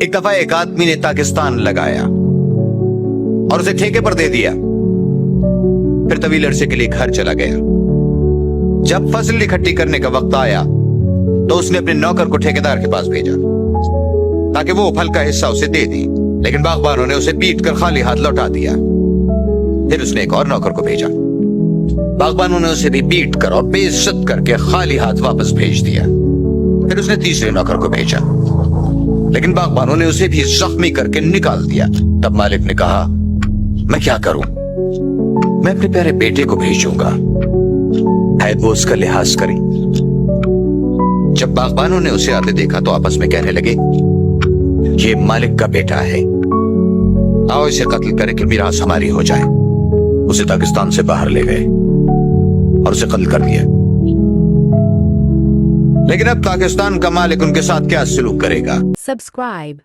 ایک دفعہ ایک آدمی نے تاکستان لگایا اور اسے ٹھیکے پر دے دیا. پھر طویل عرصے کے لیے گھر چلا گیا. جب فصل اکٹھی کرنے کا وقت آیا تو اس نے اپنے نوکر کو ٹھیکیدار کے پاس بھیجا تاکہ وہ پھل کا حصہ اسے دے دی، لیکن باغبانوں نے اسے پیٹ کر خالی ہاتھ لوٹا دیا. پھر اس نے ایک اور نوکر کو بھیجا. باغبانوں نے اسے بھی پیٹ کر اور بے عزت کر کے خالی ہاتھ واپس بھیج دیا. پھر اس نے تیسرے نوکر کو بھیجا، لیکن باغبانوں نے اسے بھی زخمی کر کے نکال دیا. تب مالک نے کہا میں کیا کروں، میں اپنے پیارے بیٹے کو بھیجوں گا، شاید وہ اس کا لحاظ کریں. جب باغبانوں نے اسے آتے دیکھا تو آپس میں کہنے لگے یہ مالک کا بیٹا ہے، آؤ اسے قتل کریں کہ میراث ہماری ہو جائے. اسے تاکستان سے باہر لے گئے اور اسے قتل کر دیا. لیکن اب تاکستان کا مالک ان کے ساتھ کیا سلوک کرے گا؟ Subscribe.